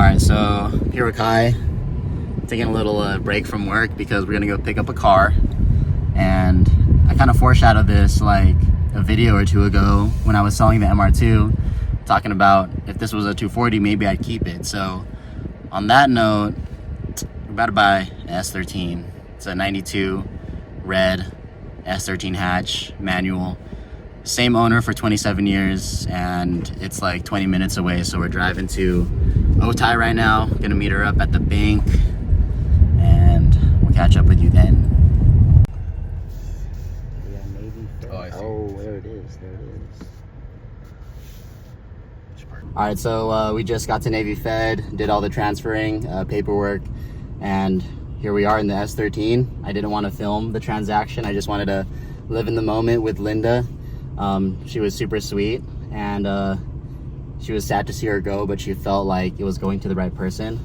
Alright, so here with Kai, taking a little break from work because we're gonna go pick up a car. And I kind of foreshadowed this like a video or two ago when I was selling the MR2, talking about if this was a 240, maybe I'd keep it. So on that note, we're about to buy an S13. It's a 92 red S13 hatch, manual. Same owner for 27 years, and it's like 20 minutes away. So we're driving to Otay right now. Gonna meet her up at the bank, and we'll catch up with you then. Yeah, Navy Fed. Oh, I see. Oh, there it is. There it is. All right, so we just got to Navy Fed, did all the transferring, paperwork, and here we are in the S13. I didn't want to film the transaction. I just wanted to live in the moment with Linda. She was super sweet, and she was sad to see her go, but she felt like it was going to the right person,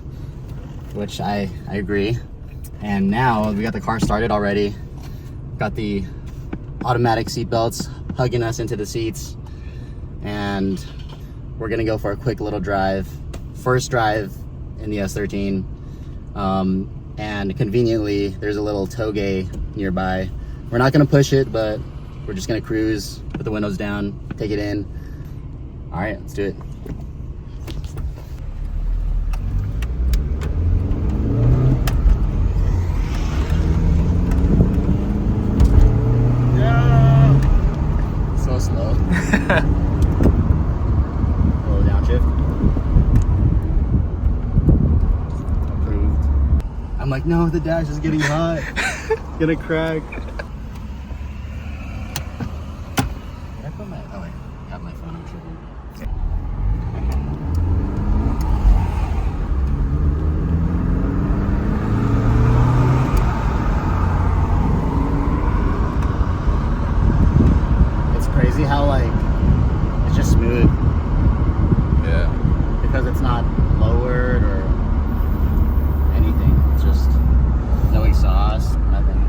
which I agree. And now we got the car started already. Got the automatic seat belts hugging us into the seats, and we're gonna go for a quick little drive. First drive in the S13. And conveniently, there's a little touge nearby. We're not gonna push it, but we're just gonna cruise, put the windows down, take it in. All right, let's do it. Yeah. So slow. A little downshift. Approved. I'm like, no, the dash is getting hot. Gonna crack. How like it's just smooth, yeah, because it's not lowered or anything. It's just no exhaust, nothing.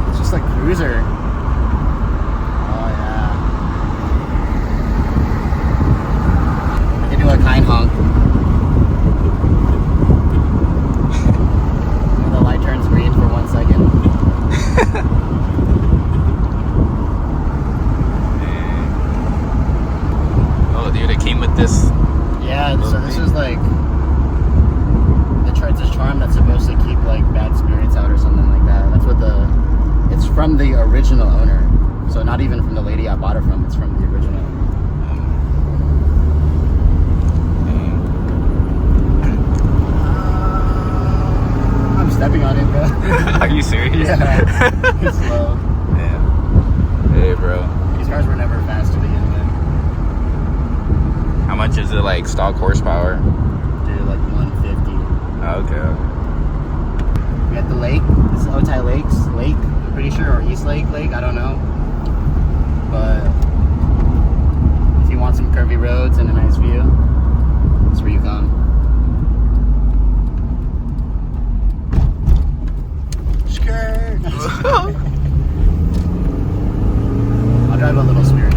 It's just like cruiser. Oh yeah, I can do a kind honk. So this is like it's a charm that's supposed to keep like bad spirits out or something like that. That's what it's from the original owner. So not even from the lady I bought it from, it's from the original. I'm stepping on it, bro. Are you serious? Yeah. It's slow. Yeah. Hey, bro. These cars were never fast to begin with. How much is it, like, stock horsepower? Dude, like 150. Oh, okay. We got the lake. This is Otay Lake, I'm pretty sure, or East Lake, I don't know. But if you want some curvy roads and a nice view, that's where you come. Skirt! I'll drive a little spirited.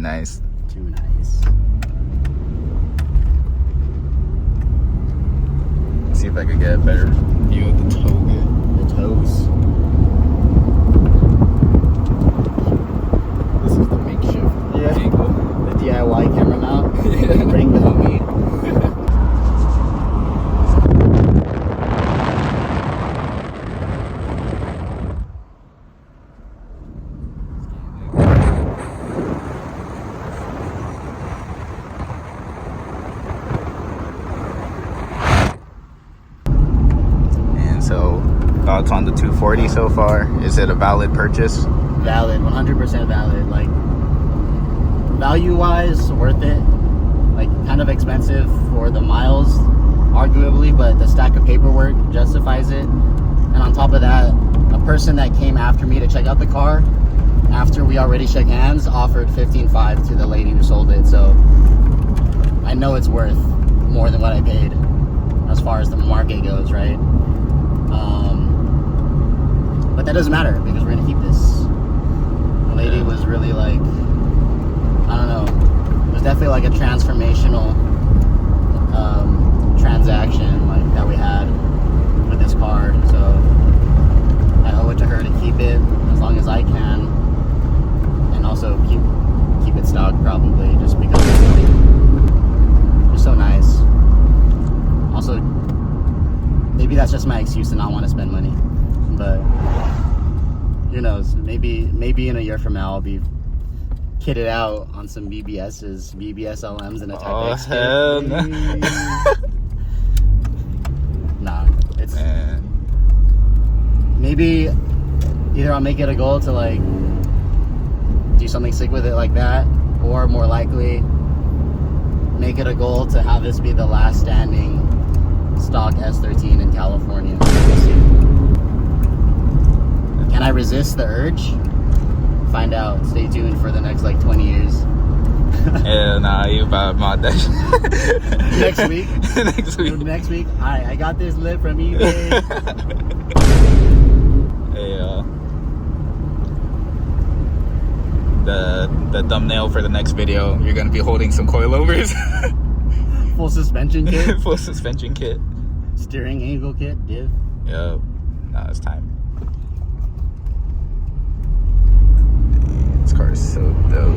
nice. Too nice. See if I could get a better view of the touge. The toes. This is the makeshift angle. The DIY camera mount. Bring the homie. And so, thoughts on the 240 so far? Is it a valid purchase? Valid, 100% valid. Like, value-wise, worth it. Like, kind of expensive for the miles, arguably, but the stack of paperwork justifies it. And on top of that, a person that came after me to check out the car, after we already shook hands, offered $15,500 to the lady who sold it. So I know it's worth more than what I paid as far as the market goes, right? But that doesn't matter because we're gonna keep this. The lady was really like, I don't know, it was definitely like a transformational transaction like that we had with this car. So I owe it to her to keep it as long as I can, and also keep it stocked probably, just because it's so nice. Also, maybe that's just my excuse to not want to spend money, but who knows? Maybe in a year from now I'll be kitted out on some BBS LMs and a Type X kit. Hell no. Nah, it's Man. maybe either I'll make it a goal to like do something sick with it like that, or more likely make it a goal to have this be the last standing stock S13 in California. We'll see. Can I resist the urge? Find out. Stay tuned for the next like 20 years. Hell nah, you about mod that shit. Next week. Next week. Next week. I got this lip from eBay. Hey, the thumbnail for the next video, you're gonna be holding some coilovers. Full suspension kit. Full suspension kit. Steering angle kit. Div. Yo, nah, it's time. This car is so dope.